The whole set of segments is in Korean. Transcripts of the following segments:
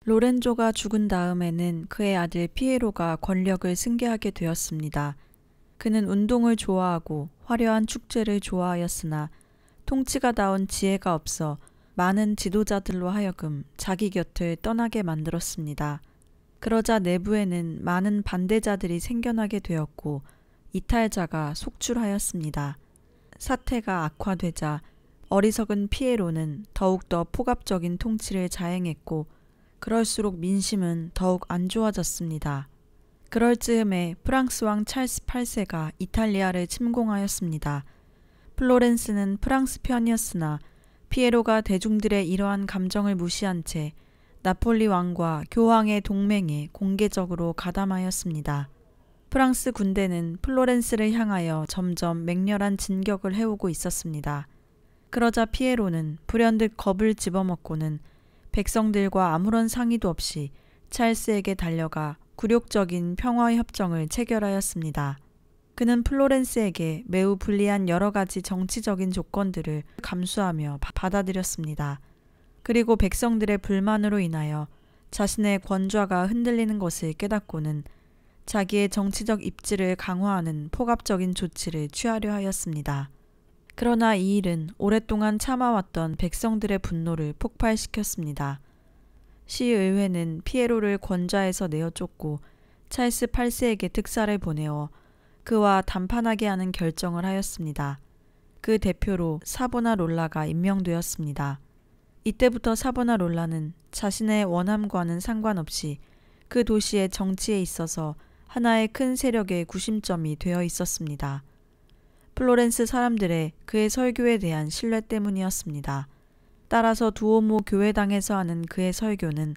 로렌조가 죽은 다음에는 그의 아들 피에로가 권력을 승계하게 되었습니다. 그는 운동을 좋아하고 화려한 축제를 좋아하였으나 통치가 나온 지혜가 없어 많은 지도자들로 하여금 자기 곁을 떠나게 만들었습니다. 그러자 내부에는 많은 반대자들이 생겨나게 되었고 이탈자가 속출하였습니다. 사태가 악화되자 어리석은 피에로는 더욱더 폭압적인 통치를 자행했고 그럴수록 민심은 더욱 안 좋아졌습니다. 그럴 즈음에 프랑스 왕 찰스 8세가 이탈리아를 침공하였습니다. 플로렌스는 프랑스 편이었으나 피에로가 대중들의 이러한 감정을 무시한 채 나폴리 왕과 교황의 동맹에 공개적으로 가담하였습니다. 프랑스 군대는 플로렌스를 향하여 점점 맹렬한 진격을 해오고 있었습니다. 그러자 피에로는 불현듯 겁을 집어먹고는 백성들과 아무런 상의도 없이 찰스에게 달려가 굴욕적인 평화협정을 체결하였습니다. 그는 플로렌스에게 매우 불리한 여러 가지 정치적인 조건들을 감수하며 받아들였습니다. 그리고 백성들의 불만으로 인하여 자신의 권좌가 흔들리는 것을 깨닫고는 자기의 정치적 입지를 강화하는 폭압적인 조치를 취하려 하였습니다. 그러나 이 일은 오랫동안 참아왔던 백성들의 분노를 폭발시켰습니다. 시의회는 피에로를 권좌에서 내어쫓고 찰스 8세에게 특사를 보내어 그와 담판하게 하는 결정을 하였습니다. 그 대표로 사보나롤라가 임명되었습니다. 이때부터 사보나롤라는 자신의 원함과는 상관없이 그 도시의 정치에 있어서 하나의 큰 세력의 구심점이 되어 있었습니다. 플로렌스 사람들의 그의 설교에 대한 신뢰 때문이었습니다. 따라서 두오모 교회당에서 하는 그의 설교는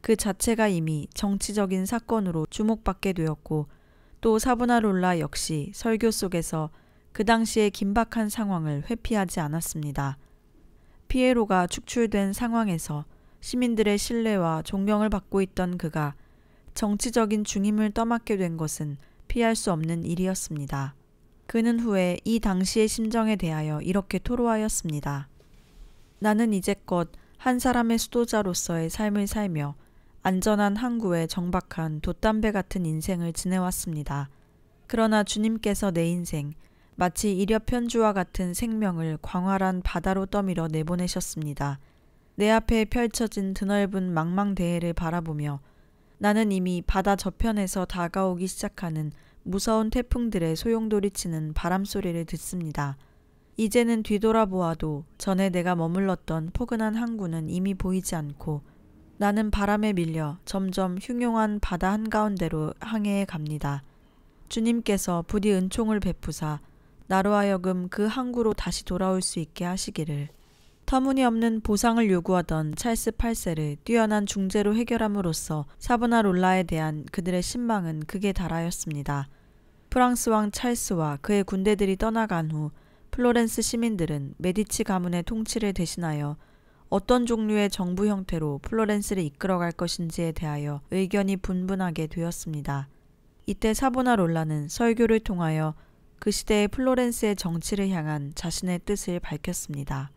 그 자체가 이미 정치적인 사건으로 주목받게 되었고 또 사보나롤라 역시 설교 속에서 그 당시의 긴박한 상황을 회피하지 않았습니다. 피에로가 축출된 상황에서 시민들의 신뢰와 존경을 받고 있던 그가 정치적인 중임을 떠맡게 된 것은 피할 수 없는 일이었습니다. 그는 후에 이 당시의 심정에 대하여 이렇게 토로하였습니다. 나는 이제껏 한 사람의 수도자로서의 삶을 살며 안전한 항구에 정박한 돛담배 같은 인생을 지내왔습니다. 그러나 주님께서 내 인생, 마치 이력편주와 같은 생명을 광활한 바다로 떠밀어 내보내셨습니다. 내 앞에 펼쳐진 드넓은 망망대해를 바라보며 나는 이미 바다 저편에서 다가오기 시작하는 무서운 태풍들의 소용돌이치는 바람소리를 듣습니다. 이제는 뒤돌아보아도 전에 내가 머물렀던 포근한 항구는 이미 보이지 않고 나는 바람에 밀려 점점 흉흉한 바다 한가운데로 항해해 갑니다. 주님께서 부디 은총을 베푸사 나로 하여금 그 항구로 다시 돌아올 수 있게 하시기를. 터무니없는 보상을 요구하던 찰스 8세를 뛰어난 중재로 해결함으로써 사보나롤라에 대한 그들의 신망은 극에 달하였습니다. 프랑스 왕 찰스와 그의 군대들이 떠나간 후 플로렌스 시민들은 메디치 가문의 통치를 대신하여 어떤 종류의 정부 형태로 플로렌스를 이끌어갈 것인지에 대하여 의견이 분분하게 되었습니다. 이때 사보나롤라는 설교를 통하여 그 시대의 플로렌스의 정치를 향한 자신의 뜻을 밝혔습니다.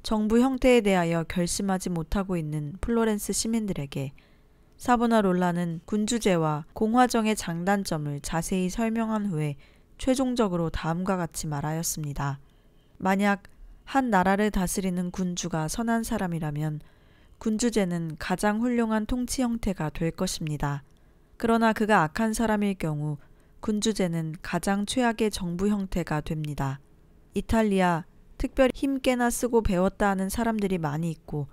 정부 형태에 대하여 결심하지 못하고 있는 플로렌스 시민들에게 사보나롤라는 군주제와 공화정의 장단점을 자세히 설명한 후에 최종적으로 다음과 같이 말하였습니다. 만약 한 나라를 다스리는 군주가 선한 사람이라면 군주제는 가장 훌륭한 통치 형태가 될 것입니다. 그러나 그가 악한 사람일 경우 군주제는 가장 최악의 정부 형태가 됩니다. 이탈리아, 특별히 힘께나 쓰고 배웠다 하는 사람들이 많이 있고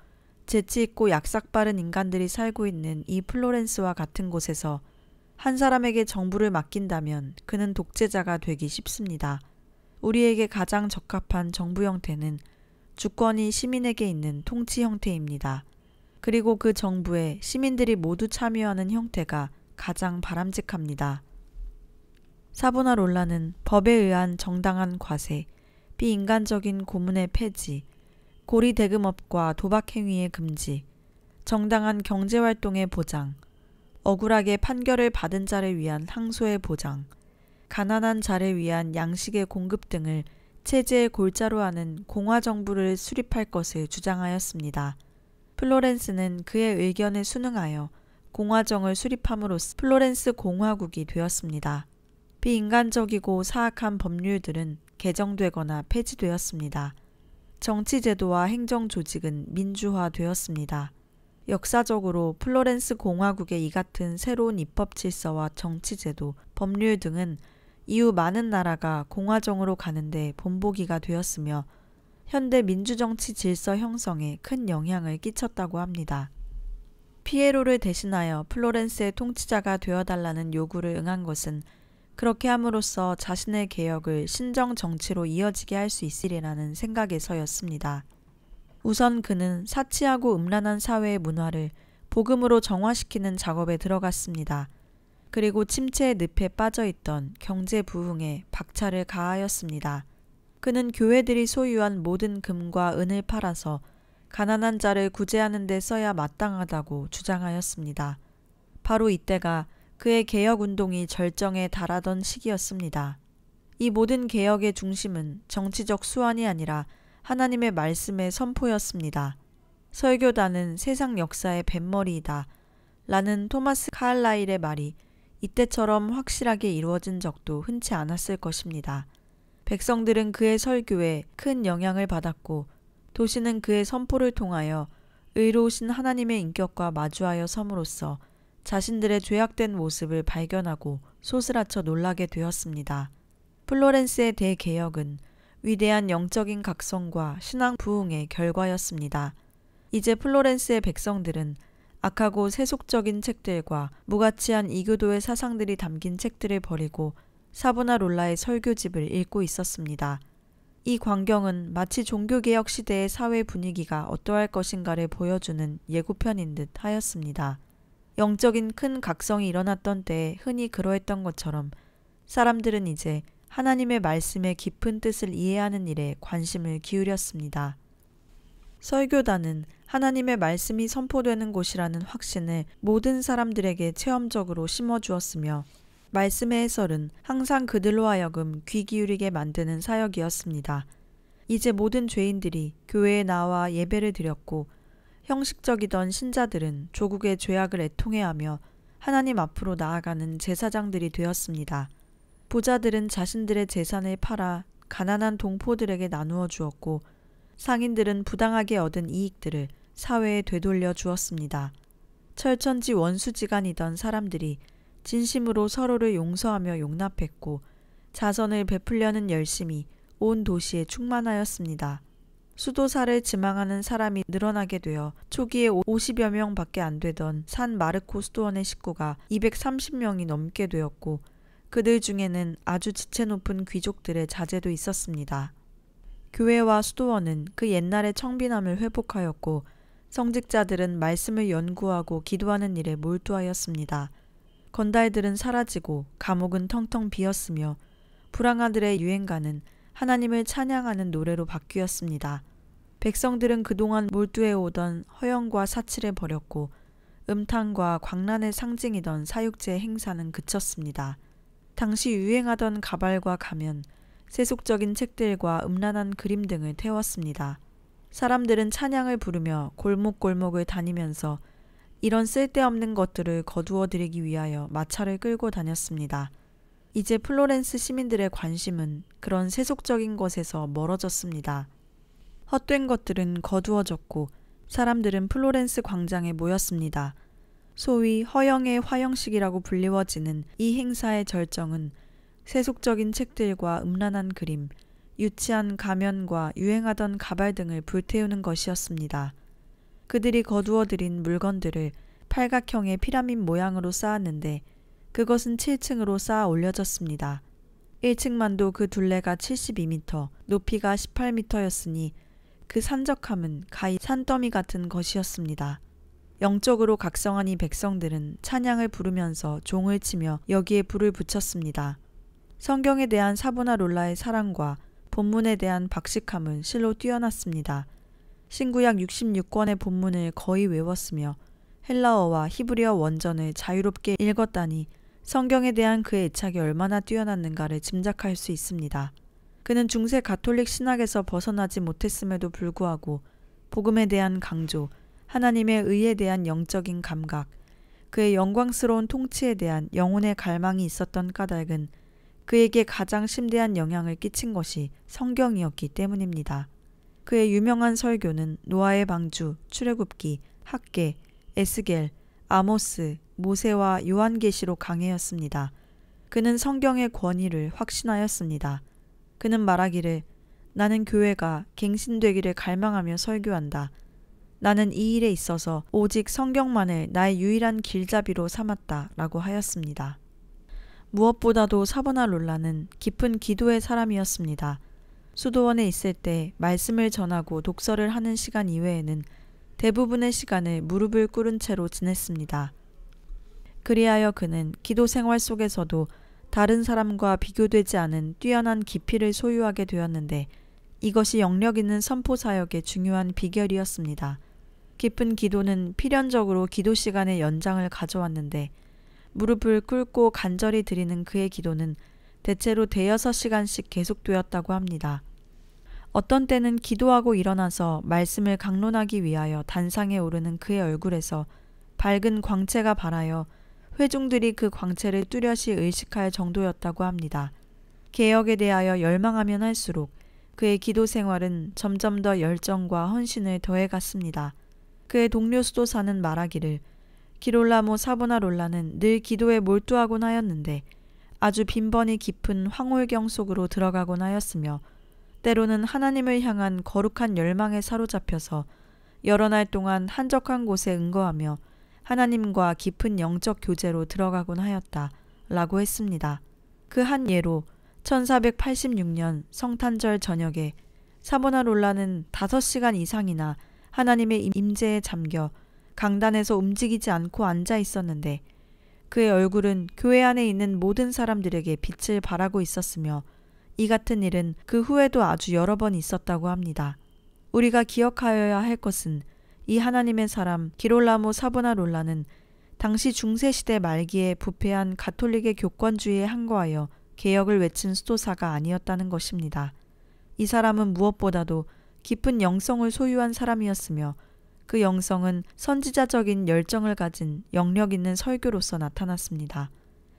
재치 있고 약삭 빠른 인간들이 살고 있는 이 플로렌스와 같은 곳에서 한 사람에게 정부를 맡긴다면 그는 독재자가 되기 쉽습니다. 우리에게 가장 적합한 정부 형태는 주권이 시민에게 있는 통치 형태입니다. 그리고 그 정부에 시민들이 모두 참여하는 형태가 가장 바람직합니다. 사보나롤라는 법에 의한 정당한 과세, 비인간적인 고문의 폐지, 고리 대금업과 도박 행위의 금지, 정당한 경제활동의 보장, 억울하게 판결을 받은 자를 위한 항소의 보장, 가난한 자를 위한 양식의 공급 등을 체제의 골자로 하는 공화정부를 수립할 것을 주장하였습니다. 플로렌스는 그의 의견에 순응하여 공화정을 수립함으로써 플로렌스 공화국이 되었습니다. 비인간적이고 사악한 법률들은 개정되거나 폐지되었습니다. 정치 제도와 행정 조직은 민주화되었습니다. 역사적으로 플로렌스 공화국의 이 같은 새로운 입법 질서와 정치 제도, 법률 등은 이후 많은 나라가 공화정으로 가는데 본보기가 되었으며 현대 민주정치 질서 형성에 큰 영향을 끼쳤다고 합니다. 피에로를 대신하여 플로렌스의 통치자가 되어달라는 요구를 응한 것은 그렇게 함으로써 자신의 개혁을 신정 정치로 이어지게 할 수 있으리라는 생각에서였습니다. 우선 그는 사치하고 음란한 사회의 문화를 복음으로 정화시키는 작업에 들어갔습니다. 그리고 침체의 늪에 빠져있던 경제 부흥에 박차를 가하였습니다. 그는 교회들이 소유한 모든 금과 은을 팔아서 가난한 자를 구제하는 데 써야 마땅하다고 주장하였습니다. 바로 이때가 그의 개혁운동이 절정에 달하던 시기였습니다. 이 모든 개혁의 중심은 정치적 수완이 아니라 하나님의 말씀의 선포였습니다. 설교단은 세상 역사의 뱃머리이다 라는 토마스 카를라일의 말이 이때처럼 확실하게 이루어진 적도 흔치 않았을 것입니다. 백성들은 그의 설교에 큰 영향을 받았고 도시는 그의 선포를 통하여 의로우신 하나님의 인격과 마주하여 섬으로써 자신들의 죄악된 모습을 발견하고 소스라쳐 놀라게 되었습니다. 플로렌스의 대개혁은 위대한 영적인 각성과 신앙 부흥의 결과였습니다. 이제 플로렌스의 백성들은 악하고 세속적인 책들과 무가치한 이교도의 사상들이 담긴 책들을 버리고 사보나롤라의 설교집을 읽고 있었습니다. 이 광경은 마치 종교개혁 시대의 사회 분위기가 어떠할 것인가를 보여주는 예고편인 듯 하였습니다. 영적인 큰 각성이 일어났던 때에 흔히 그러했던 것처럼 사람들은 이제 하나님의 말씀의 깊은 뜻을 이해하는 일에 관심을 기울였습니다. 설교단은 하나님의 말씀이 선포되는 곳이라는 확신을 모든 사람들에게 체험적으로 심어주었으며 말씀의 해설은 항상 그들로 하여금 귀 기울이게 만드는 사역이었습니다. 이제 모든 죄인들이 교회에 나와 예배를 드렸고 형식적이던 신자들은 조국의 죄악을 애통해하며 하나님 앞으로 나아가는 제사장들이 되었습니다. 부자들은 자신들의 재산을 팔아 가난한 동포들에게 나누어 주었고 상인들은 부당하게 얻은 이익들을 사회에 되돌려 주었습니다. 철천지 원수지간이던 사람들이 진심으로 서로를 용서하며 용납했고 자선을 베풀려는 열심이 온 도시에 충만하였습니다. 수도사를 지망하는 사람이 늘어나게 되어 초기에 50여 명밖에 안 되던 산 마르코 수도원의 식구가 230명이 넘게 되었고 그들 중에는 아주 지체 높은 귀족들의 자제도 있었습니다. 교회와 수도원은 그 옛날의 청빈함을 회복하였고 성직자들은 말씀을 연구하고 기도하는 일에 몰두하였습니다. 건달들은 사라지고 감옥은 텅텅 비었으며 불황아들의 유행가는 하나님을 찬양하는 노래로 바뀌었습니다. 백성들은 그동안 몰두해오던 허영과 사치를 버렸고 음탕과 광란의 상징이던 사육제의 행사는 그쳤습니다. 당시 유행하던 가발과 가면, 세속적인 책들과 음란한 그림 등을 태웠습니다. 사람들은 찬양을 부르며 골목골목을 다니면서 이런 쓸데없는 것들을 거두어들이기 위하여 마차를 끌고 다녔습니다. 이제 플로렌스 시민들의 관심은 그런 세속적인 것에서 멀어졌습니다. 헛된 것들은 거두어졌고 사람들은 플로렌스 광장에 모였습니다. 소위 허영의 화영식이라고 불리워지는 이 행사의 절정은 세속적인 책들과 음란한 그림, 유치한 가면과 유행하던 가발 등을 불태우는 것이었습니다. 그들이 거두어들인 물건들을 팔각형의 피라밋 모양으로 쌓았는데 그것은 7층으로 쌓아 올려졌습니다. 1층만도 그 둘레가 72m, 높이가 18m였으니 그 산적함은 가히 산더미 같은 것이었습니다. 영적으로 각성한 이 백성들은 찬양을 부르면서 종을 치며 여기에 불을 붙였습니다. 성경에 대한 사보나롤라의 사랑과 본문에 대한 박식함은 실로 뛰어났습니다. 신구약 66권의 본문을 거의 외웠으며 헬라어와 히브리어 원전을 자유롭게 읽었다니 성경에 대한 그의 애착이 얼마나 뛰어났는가를 짐작할 수 있습니다. 그는 중세 가톨릭 신학에서 벗어나지 못했음에도 불구하고 복음에 대한 강조, 하나님의 의에 대한 영적인 감각, 그의 영광스러운 통치에 대한 영혼의 갈망이 있었던 까닭은 그에게 가장 심대한 영향을 끼친 것이 성경이었기 때문입니다. 그의 유명한 설교는 노아의 방주, 출애굽기, 학개, 에스겔, 아모스, 모세와 요한계시록 강해였습니다. 그는 성경의 권위를 확신하였습니다. 그는 말하기를 나는 교회가 갱신되기를 갈망하며 설교한다. 나는 이 일에 있어서 오직 성경만을 나의 유일한 길잡이로 삼았다 라고 하였습니다. 무엇보다도 사보나롤라는 깊은 기도의 사람이었습니다. 수도원에 있을 때 말씀을 전하고 독서를 하는 시간 이외에는 대부분의 시간을 무릎을 꿇은 채로 지냈습니다. 그리하여 그는 기도 생활 속에서도 다른 사람과 비교되지 않은 뛰어난 깊이를 소유하게 되었는데 이것이 영력 있는 선포 사역의 중요한 비결이었습니다. 깊은 기도는 필연적으로 기도 시간의 연장을 가져왔는데 무릎을 꿇고 간절히 드리는 그의 기도는 대체로 대여섯 시간씩 계속되었다고 합니다. 어떤 때는 기도하고 일어나서 말씀을 강론하기 위하여 단상에 오르는 그의 얼굴에서 밝은 광채가 발하여 회중들이 그 광채를 뚜렷이 의식할 정도였다고 합니다. 개혁에 대하여 열망하면 할수록 그의 기도 생활은 점점 더 열정과 헌신을 더해갔습니다. 그의 동료 수도사는 말하기를 기롤라모 사보나롤라는 늘 기도에 몰두하곤 하였는데 아주 빈번히 깊은 황홀경 속으로 들어가곤 하였으며 때로는 하나님을 향한 거룩한 열망에 사로잡혀서 여러 날 동안 한적한 곳에 응거하며 하나님과 깊은 영적 교제로 들어가곤 하였다 라고 했습니다. 그 한 예로 1486년 성탄절 저녁에 사보나롤라는 5시간 이상이나 하나님의 임재에 잠겨 강단에서 움직이지 않고 앉아 있었는데 그의 얼굴은 교회 안에 있는 모든 사람들에게 빛을 발하고 있었으며 이 같은 일은 그 후에도 아주 여러 번 있었다고 합니다. 우리가 기억하여야 할 것은 이 하나님의 사람 기롤라모 사보나롤라는 당시 중세시대 말기에 부패한 가톨릭의 교권주의에 항거하여 개혁을 외친 수도사가 아니었다는 것입니다. 이 사람은 무엇보다도 깊은 영성을 소유한 사람이었으며 그 영성은 선지자적인 열정을 가진 영력 있는 설교로서 나타났습니다.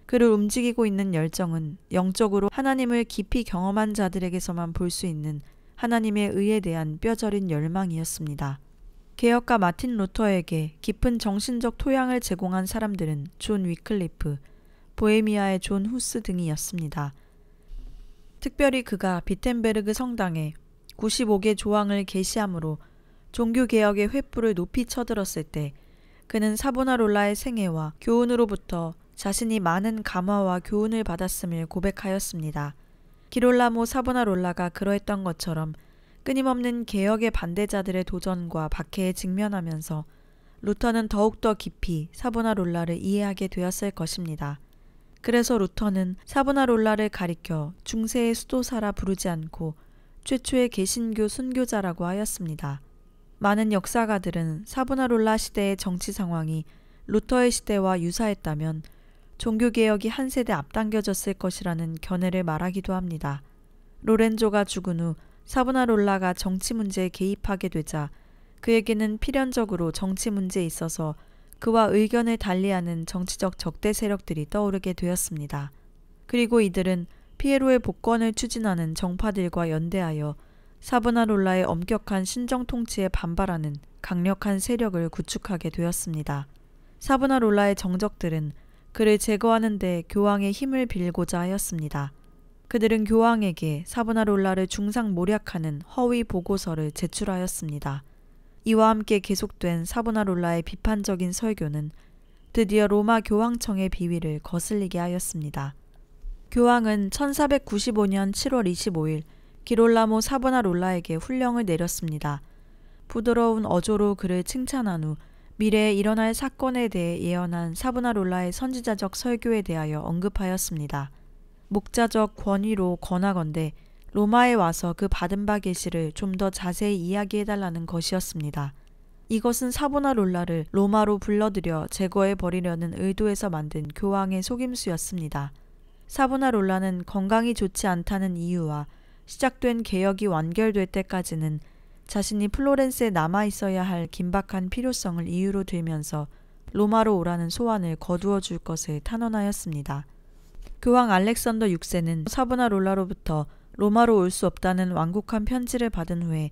그를 움직이고 있는 열정은 영적으로 하나님을 깊이 경험한 자들에게서만 볼 수 있는 하나님의 의에 대한 뼈저린 열망이었습니다. 개혁가 마틴 루터에게 깊은 정신적 토양을 제공한 사람들은 존 위클리프, 보헤미아의 존 후스 등이었습니다. 특별히 그가 비텐베르그 성당에 95개 조항을 게시함으로 종교개혁의 횃불을 높이 쳐들었을 때 그는 사보나롤라의 생애와 교훈으로부터 자신이 많은 감화와 교훈을 받았음을 고백하였습니다. 기롤라모 사보나롤라가 그러했던 것처럼 끊임없는 개혁의 반대자들의 도전과 박해에 직면하면서 루터는 더욱더 깊이 사보나롤라를 이해하게 되었을 것입니다. 그래서 루터는 사보나롤라를 가리켜 중세의 수도사라 부르지 않고 최초의 개신교 순교자라고 하였습니다. 많은 역사가들은 사보나롤라 시대의 정치 상황이 루터의 시대와 유사했다면 종교개혁이 한 세대 앞당겨졌을 것이라는 견해를 말하기도 합니다. 로렌조가 죽은 후 사보나롤라가 정치 문제에 개입하게 되자 그에게는 필연적으로 정치 문제에 있어서 그와 의견을 달리하는 정치적 적대 세력들이 떠오르게 되었습니다. 그리고 이들은 피에로의 복권을 추진하는 정파들과 연대하여 사보나롤라의 엄격한 신정 통치에 반발하는 강력한 세력을 구축하게 되었습니다. 사보나롤라의 정적들은 그를 제거하는 데 교황의 힘을 빌고자 하였습니다. 그들은 교황에게 사보나롤라를 중상모략하는 허위 보고서를 제출하였습니다. 이와 함께 계속된 사보나롤라의 비판적인 설교는 드디어 로마 교황청의 비위를 거슬리게 하였습니다. 교황은 1495년 7월 25일 기롤라모 사보나롤라에게 훈령을 내렸습니다. 부드러운 어조로 그를 칭찬한 후 미래에 일어날 사건에 대해 예언한 사보나롤라의 선지자적 설교에 대하여 언급하였습니다. 목자적 권위로 권하건대 로마에 와서 그 받은 바 계시를 좀 더 자세히 이야기해달라는 것이었습니다. 이것은 사보나롤라를 로마로 불러들여 제거해버리려는 의도에서 만든 교황의 속임수였습니다. 사보나롤라는 건강이 좋지 않다는 이유와 시작된 개혁이 완결될 때까지는 자신이 플로렌스에 남아 있어야 할 긴박한 필요성을 이유로 들면서 로마로 오라는 소환을 거두어 줄 것을 탄원하였습니다. 교황 알렉산더 6세는 사보나롤라로부터 로마로 올 수 없다는 완곡한 편지를 받은 후에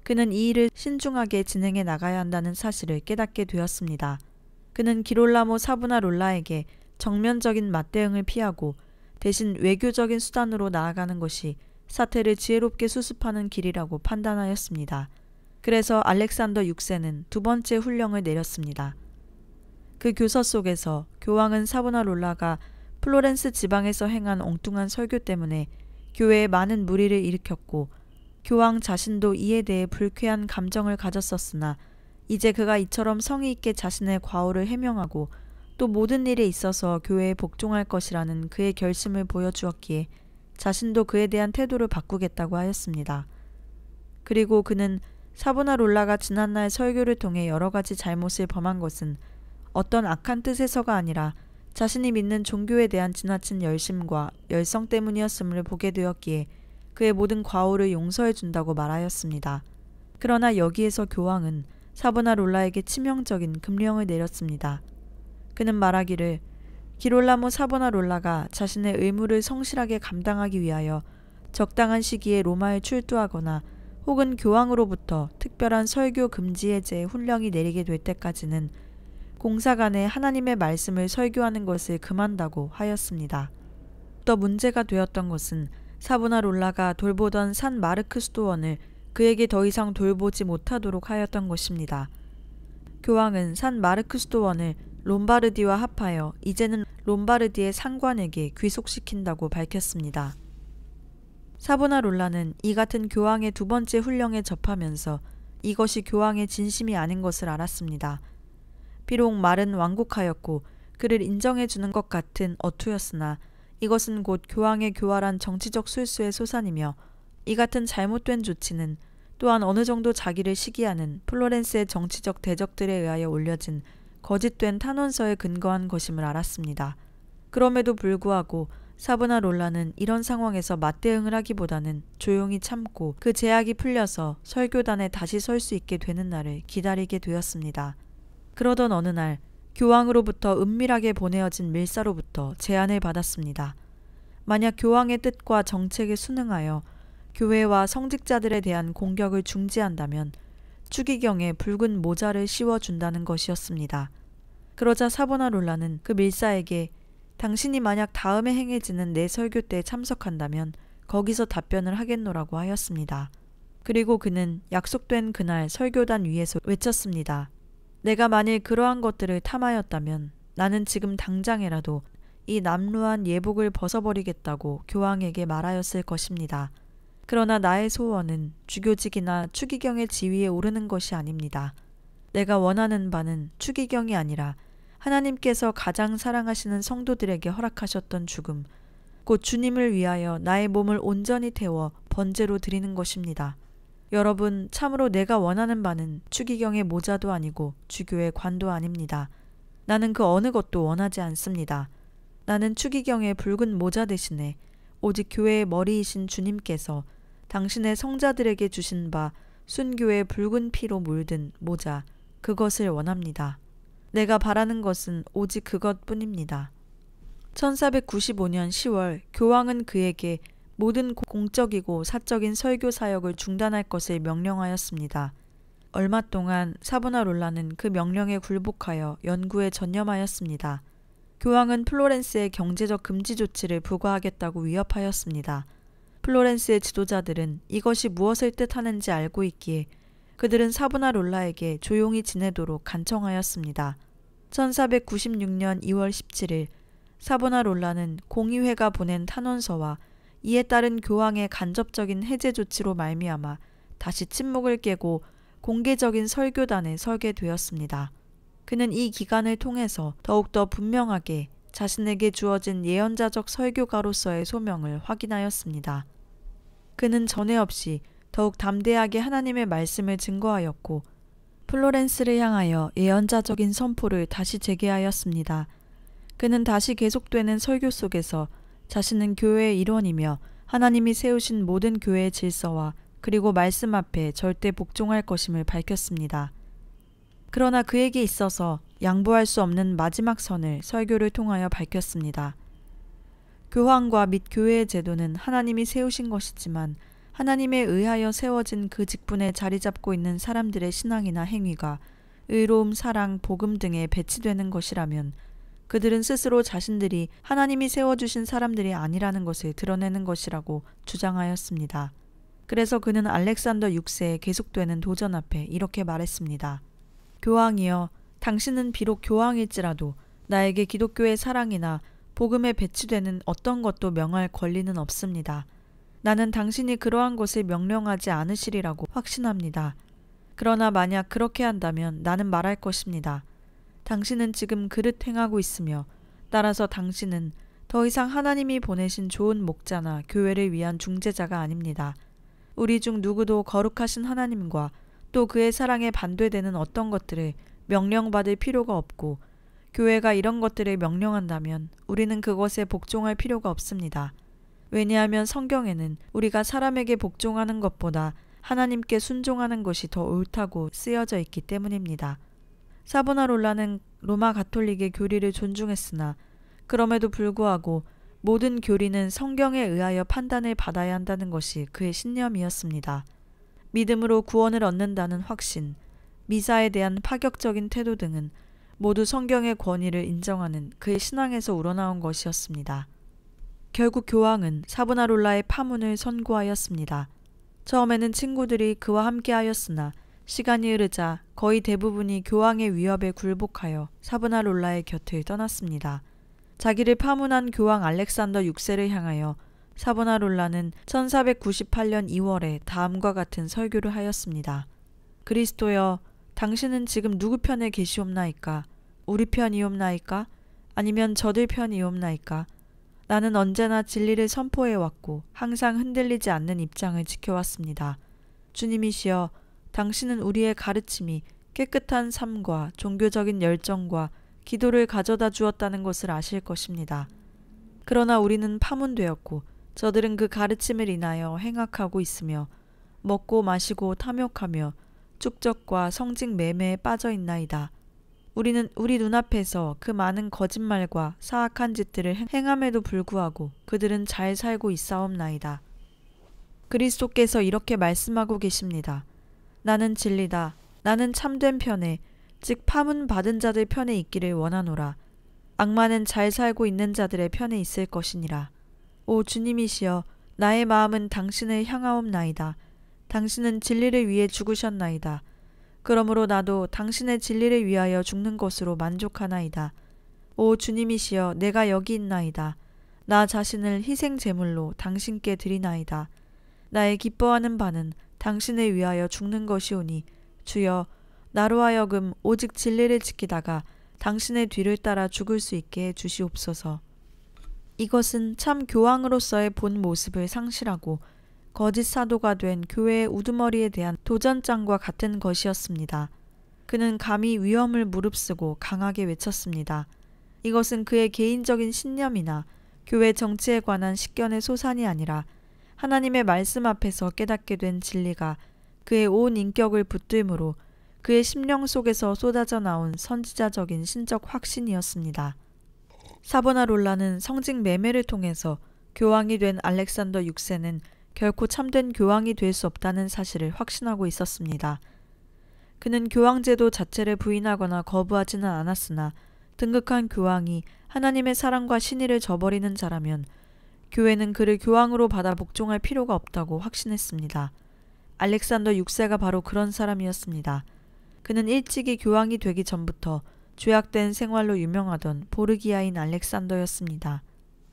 그는 이 일을 신중하게 진행해 나가야 한다는 사실을 깨닫게 되었습니다. 그는 기롤라모 사보나롤라에게 정면적인 맞대응을 피하고 대신 외교적인 수단으로 나아가는 것이 사태를 지혜롭게 수습하는 길이라고 판단하였습니다. 그래서 알렉산더 6세는 두 번째 훈령을 내렸습니다. 그 교서 속에서 교황은 사보나롤라가 플로렌스 지방에서 행한 엉뚱한 설교 때문에 교회에 많은 무리를 일으켰고 교황 자신도 이에 대해 불쾌한 감정을 가졌었으나 이제 그가 이처럼 성의 있게 자신의 과오를 해명하고 또 모든 일에 있어서 교회에 복종할 것이라는 그의 결심을 보여주었기에 자신도 그에 대한 태도를 바꾸겠다고 하였습니다. 그리고 그는 사보나롤라가 지난날 설교를 통해 여러 가지 잘못을 범한 것은 어떤 악한 뜻에서가 아니라 자신이 믿는 종교에 대한 지나친 열심과 열성 때문이었음을 보게 되었기에 그의 모든 과오를 용서해 준다고 말하였습니다. 그러나 여기에서 교황은 사보나롤라에게 치명적인 금령을 내렸습니다. 그는 말하기를 기롤라모 사보나롤라가 자신의 의무를 성실하게 감당하기 위하여 적당한 시기에 로마에 출두하거나 혹은 교황으로부터 특별한 설교 금지 해제의 훈령이 내리게 될 때까지는 공사간에 하나님의 말씀을 설교하는 것을 금한다고 하였습니다. 또 문제가 되었던 것은 사보나롤라가 돌보던 산 마르크 수도원을 그에게 더 이상 돌보지 못하도록 하였던 것입니다. 교황은 산 마르크 수도원을 롬바르디와 합하여 이제는 롬바르디의 상관에게 귀속시킨다고 밝혔습니다. 사보나롤라는 이 같은 교황의 두 번째 훈령에 접하면서 이것이 교황의 진심이 아닌 것을 알았습니다. 비록 말은 완곡하였고 그를 인정해 주는 것 같은 어투였으나 이것은 곧 교황의 교활한 정치적 술수의 소산이며 이 같은 잘못된 조치는 또한 어느 정도 자기를 시기하는 플로렌스의 정치적 대적들에 의하여 올려진 거짓된 탄원서에 근거한 것임을 알았습니다. 그럼에도 불구하고 사보나롤라는 이런 상황에서 맞대응을 하기보다는 조용히 참고 그 제약이 풀려서 설교단에 다시 설 수 있게 되는 날을 기다리게 되었습니다. 그러던 어느 날 교황으로부터 은밀하게 보내어진 밀사로부터 제안을 받았습니다. 만약 교황의 뜻과 정책에 순응하여 교회와 성직자들에 대한 공격을 중지한다면 추기경에 붉은 모자를 씌워준다는 것이었습니다. 그러자 사보나롤라는 그 밀사에게 당신이 만약 다음에 행해지는 내 설교 때 참석한다면 거기서 답변을 하겠노라고 하였습니다. 그리고 그는 약속된 그날 설교단 위에서 외쳤습니다. 내가 만일 그러한 것들을 탐하였다면 나는 지금 당장이라도 이 남루한 예복을 벗어버리겠다고 교황에게 말하였을 것입니다. 그러나 나의 소원은 주교직이나 추기경의 지위에 오르는 것이 아닙니다. 내가 원하는 바는 추기경이 아니라 하나님께서 가장 사랑하시는 성도들에게 허락하셨던 죽음, 곧 주님을 위하여 나의 몸을 온전히 태워 번제로 드리는 것입니다. 여러분, 참으로 내가 원하는 바는 추기경의 모자도 아니고 주교의 관도 아닙니다. 나는 그 어느 것도 원하지 않습니다. 나는 추기경의 붉은 모자 대신에 오직 교회의 머리이신 주님께서 당신의 성자들에게 주신 바 순교의 붉은 피로 물든 모자, 그것을 원합니다. 내가 바라는 것은 오직 그것뿐입니다. 1495년 10월 교황은 그에게 모든 공적이고 사적인 설교 사역을 중단할 것을 명령하였습니다. 얼마 동안 사보나롤라는 그 명령에 굴복하여 연구에 전념하였습니다. 교황은 플로렌스의 경제적 금지 조치를 부과하겠다고 위협하였습니다. 플로렌스의 지도자들은 이것이 무엇을 뜻하는지 알고 있기에 그들은 사보나롤라에게 조용히 지내도록 간청하였습니다. 1496년 2월 17일 사보나롤라는 공의회가 보낸 탄원서와 이에 따른 교황의 간접적인 해제 조치로 말미암아 다시 침묵을 깨고 공개적인 설교단에 서게 되었습니다. 그는 이 기간을 통해서 더욱더 분명하게 자신에게 주어진 예언자적 설교가로서의 소명을 확인하였습니다. 그는 전에 없이 더욱 담대하게 하나님의 말씀을 증거하였고 플로렌스를 향하여 예언자적인 선포를 다시 재개하였습니다. 그는 다시 계속되는 설교 속에서 자신은 교회의 일원이며 하나님이 세우신 모든 교회의 질서와 그리고 말씀 앞에 절대 복종할 것임을 밝혔습니다. 그러나 그에게 있어서 양보할 수 없는 마지막 선을 설교를 통하여 밝혔습니다. 교황과 및 교회의 제도는 하나님이 세우신 것이지만 하나님에 의하여 세워진 그 직분에 자리 잡고 있는 사람들의 신앙이나 행위가 의로움, 사랑, 복음 등에 배치되는 것이라면 그들은 스스로 자신들이 하나님이 세워주신 사람들이 아니라는 것을 드러내는 것이라고 주장하였습니다. 그래서 그는 알렉산더 6세에 계속되는 도전 앞에 이렇게 말했습니다. 교황이여, 당신은 비록 교황일지라도 나에게 기독교의 사랑이나 복음에 배치되는 어떤 것도 명할 권리는 없습니다. 나는 당신이 그러한 것을 명령하지 않으시리라고 확신합니다. 그러나 만약 그렇게 한다면 나는 말할 것입니다. 당신은 지금 그릇 행하고 있으며 따라서 당신은 더 이상 하나님이 보내신 좋은 목자나 교회를 위한 중재자가 아닙니다. 우리 중 누구도 거룩하신 하나님과 또 그의 사랑에 반대되는 어떤 것들을 명령받을 필요가 없고 교회가 이런 것들을 명령한다면 우리는 그것에 복종할 필요가 없습니다. 왜냐하면 성경에는 우리가 사람에게 복종하는 것보다 하나님께 순종하는 것이 더 옳다고 쓰여져 있기 때문입니다. 사보나롤라는 로마 가톨릭의 교리를 존중했으나 그럼에도 불구하고 모든 교리는 성경에 의하여 판단을 받아야 한다는 것이 그의 신념이었습니다. 믿음으로 구원을 얻는다는 확신, 미사에 대한 파격적인 태도 등은 모두 성경의 권위를 인정하는 그의 신앙에서 우러나온 것이었습니다. 결국 교황은 사보나롤라의 파문을 선고하였습니다. 처음에는 친구들이 그와 함께하였으나 시간이 흐르자 거의 대부분이 교황의 위협에 굴복하여 사보나롤라의 곁을 떠났습니다. 자기를 파문한 교황 알렉산더 6세를 향하여 사보나롤라는 1498년 2월에 다음과 같은 설교를 하였습니다. 그리스도여, 당신은 지금 누구 편에 계시옵나이까? 우리 편이옵나이까? 아니면 저들 편이옵나이까? 나는 언제나 진리를 선포해왔고 항상 흔들리지 않는 입장을 지켜왔습니다. 주님이시여, 당신은 우리의 가르침이 깨끗한 삶과 종교적인 열정과 기도를 가져다 주었다는 것을 아실 것입니다. 그러나 우리는 파문되었고 저들은 그 가르침을 인하여 행악하고 있으며 먹고 마시고 탐욕하며 축적과 성직 매매에 빠져 있나이다. 우리는 우리 눈앞에서 그 많은 거짓말과 사악한 짓들을 행함에도 불구하고 그들은 잘 살고 있사옵나이다. 그리스도께서 이렇게 말씀하고 계십니다. 나는 진리다. 나는 참된 편에, 즉 파문 받은 자들 편에 있기를 원하노라. 악마는 잘 살고 있는 자들의 편에 있을 것이니라. 오 주님이시여, 나의 마음은 당신을 향하옵나이다. 당신은 진리를 위해 죽으셨나이다. 그러므로 나도 당신의 진리를 위하여 죽는 것으로 만족하나이다. 오 주님이시여, 내가 여기 있나이다. 나 자신을 희생 제물로 당신께 드리나이다. 나의 기뻐하는 바는 당신을 위하여 죽는 것이오니 주여, 나로 하여금 오직 진리를 지키다가 당신의 뒤를 따라 죽을 수 있게 해주시옵소서. 이것은 참 교황으로서의 본 모습을 상실하고 거짓 사도가 된 교회의 우두머리에 대한 도전장과 같은 것이었습니다. 그는 감히 위험을 무릅쓰고 강하게 외쳤습니다. 이것은 그의 개인적인 신념이나 교회 정치에 관한 식견의 소산이 아니라 하나님의 말씀 앞에서 깨닫게 된 진리가 그의 온 인격을 붙들므로 그의 심령 속에서 쏟아져 나온 선지자적인 신적 확신이었습니다. 사보나롤라는 성직 매매를 통해서 교황이 된 알렉산더 6세는 결코 참된 교황이 될 수 없다는 사실을 확신하고 있었습니다. 그는 교황제도 자체를 부인하거나 거부하지는 않았으나 등극한 교황이 하나님의 사랑과 신의를 저버리는 자라면 교회는 그를 교황으로 받아 복종할 필요가 없다고 확신했습니다. 알렉산더 6세가 바로 그런 사람이었습니다. 그는 일찍이 교황이 되기 전부터 죄악된 생활로 유명하던 보르기아인 알렉산더였습니다.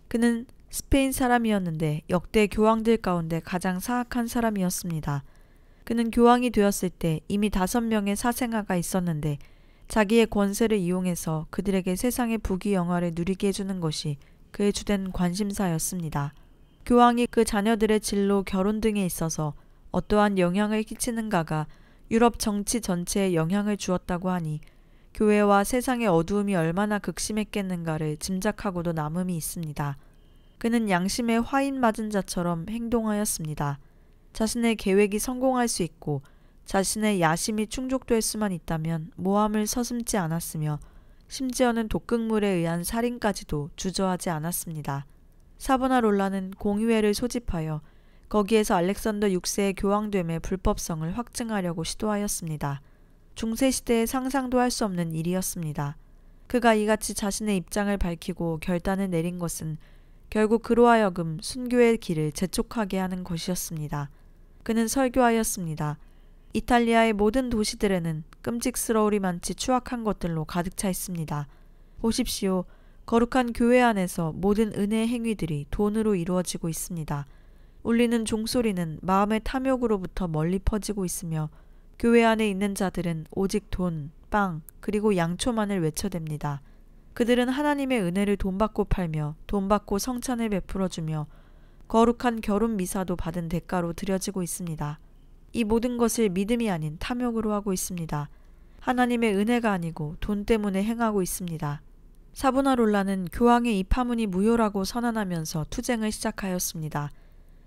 그는 스페인 사람이었는데 역대 교황들 가운데 가장 사악한 사람이었습니다. 그는 교황이 되었을 때 이미 5명의 사생아가 있었는데 자기의 권세를 이용해서 그들에게 세상의 부귀영화를 누리게 해주는 것이 그의 주된 관심사였습니다. 교황이 그 자녀들의 진로, 결혼 등에 있어서 어떠한 영향을 끼치는가가 유럽 정치 전체에 영향을 주었다고 하니 교회와 세상의 어두움이 얼마나 극심했겠는가를 짐작하고도 남음이 있습니다. 그는 양심에 화인 맞은 자처럼 행동하였습니다. 자신의 계획이 성공할 수 있고 자신의 야심이 충족될 수만 있다면 모함을 서슴지 않았으며 심지어는 독극물에 의한 살인까지도 주저하지 않았습니다. 사보나롤라는 공의회를 소집하여 거기에서 알렉산더 6세의 교황됨의 불법성을 확증하려고 시도하였습니다. 중세시대에 상상도 할 수 없는 일이었습니다. 그가 이같이 자신의 입장을 밝히고 결단을 내린 것은 결국 그로 하여금 순교의 길을 재촉하게 하는 것이었습니다. 그는 설교하였습니다. 이탈리아의 모든 도시들에는 끔찍스러우리만치 추악한 것들로 가득 차 있습니다. 보십시오. 거룩한 교회 안에서 모든 은혜 행위들이 돈으로 이루어지고 있습니다. 울리는 종소리는 마음의 탐욕으로부터 멀리 퍼지고 있으며 교회 안에 있는 자들은 오직 돈, 빵, 그리고 양초만을 외쳐댑니다. 그들은 하나님의 은혜를 돈 받고 팔며 돈 받고 성찬을 베풀어주며 거룩한 결혼 미사도 받은 대가로 드려지고 있습니다. 이 모든 것을 믿음이 아닌 탐욕으로 하고 있습니다. 하나님의 은혜가 아니고 돈 때문에 행하고 있습니다. 사보나롤라는 교황의 이 파문이 무효라고 선언하면서 투쟁을 시작하였습니다.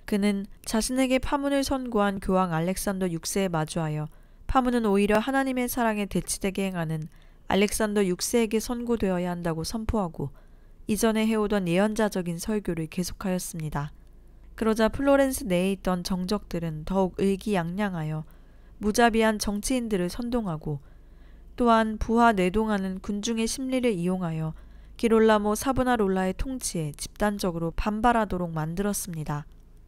그는 자신에게 파문을 선고한 교황 알렉산더 6세에 마주하여 파문은 오히려 하나님의 사랑에 대치되게 행하는 알렉산더 6세에게 선고되어야 한다고 선포하고 이전에 해오던 예언자적인 설교를 계속하였습니다. 그러자 플로렌스 내에 있던 정적들은 더욱 의기양양하여 무자비한 정치인들을 선동하고 또한 부하 내동하는 군중의 심리를 이용하여 기롤라모 사보나롤라의 통치에 집단적으로 반발하도록 만들었습니다.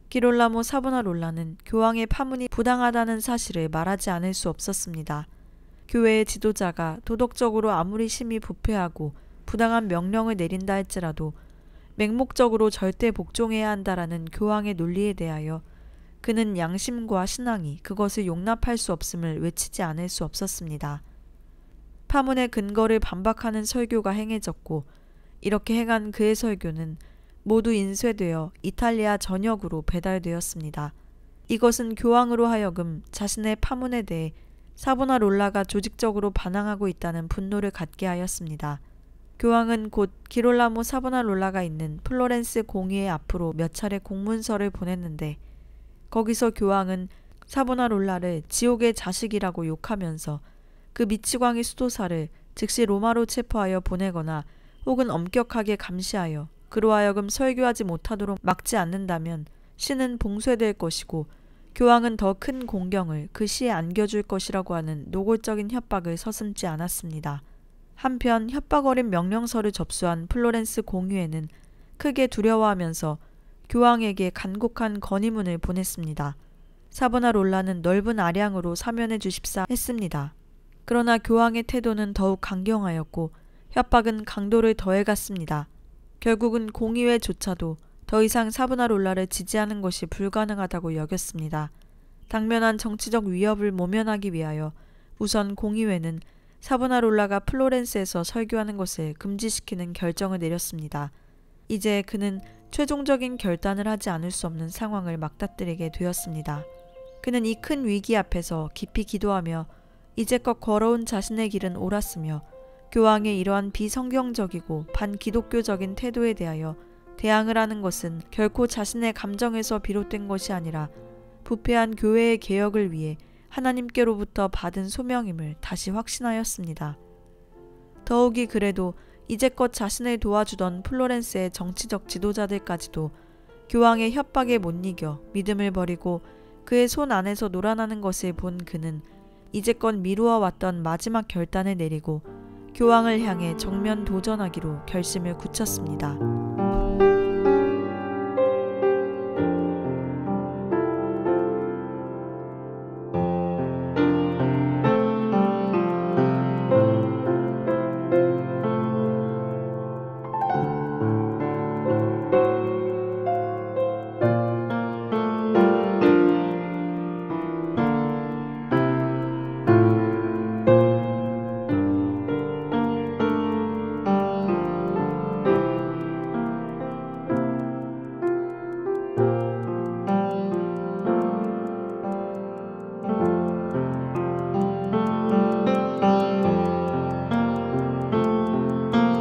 기롤라모 사보나롤라는 교황의 파문이 부당하다는 사실을 말하지 않을 수 없었습니다. 교회의 지도자가 도덕적으로 아무리 심히 부패하고 부당한 명령을 내린다 할지라도 맹목적으로 절대 복종해야 한다라는 교황의 논리에 대하여 그는 양심과 신앙이 그것을 용납할 수 없음을 외치지 않을 수 없었습니다. 파문의 근거를 반박하는 설교가 행해졌고 이렇게 행한 그의 설교는 모두 인쇄되어 이탈리아 전역으로 배달되었습니다. 이것은 교황으로 하여금 자신의 파문에 대해 사보나롤라가 조직적으로 반항하고 있다는 분노를 갖게 하였습니다. 교황은 곧 기롤라모 사보나롤라가 있는 플로렌스 공의회 앞으로 몇 차례 공문서를 보냈는데 거기서 교황은 사보나롤라를 지옥의 자식이라고 욕하면서 그 미치광이 수도사를 즉시 로마로 체포하여 보내거나 혹은 엄격하게 감시하여 그로 하여금 설교하지 못하도록 막지 않는다면 시는 봉쇄될 것이고 교황은 더 큰 공경을 그 시에 안겨줄 것이라고 하는 노골적인 협박을 서슴지 않았습니다. 한편 협박 어린 명령서를 접수한 플로렌스 공의회는 크게 두려워하면서 교황에게 간곡한 건의문을 보냈습니다. 사보나롤라는 넓은 아량으로 사면해 주십사 했습니다. 그러나 교황의 태도는 더욱 강경하였고 협박은 강도를 더해갔습니다. 결국은 공의회조차도 더 이상 사보나롤라를 지지하는 것이 불가능하다고 여겼습니다. 당면한 정치적 위협을 모면하기 위하여 우선 공의회는 사보나롤라가 플로렌스에서 설교하는 것을 금지시키는 결정을 내렸습니다. 이제 그는 최종적인 결단을 하지 않을 수 없는 상황을 맞닥뜨리게 되었습니다. 그는 이 큰 위기 앞에서 깊이 기도하며 이제껏 걸어온 자신의 길은 옳았으며 교황의 이러한 비성경적이고 반기독교적인 태도에 대하여 대항을 하는 것은 결코 자신의 감정에서 비롯된 것이 아니라 부패한 교회의 개혁을 위해 하나님께로부터 받은 소명임을 다시 확신하였습니다. 더욱이 그래도 이제껏 자신을 도와주던 플로렌스의 정치적 지도자들까지도 교황의 협박에 못 이겨 믿음을 버리고 그의 손 안에서 놀아나는 것을 본 그는 이제껏 미루어 왔던 마지막 결단을 내리고 교황을 향해 정면 도전하기로 결심을 굳혔습니다.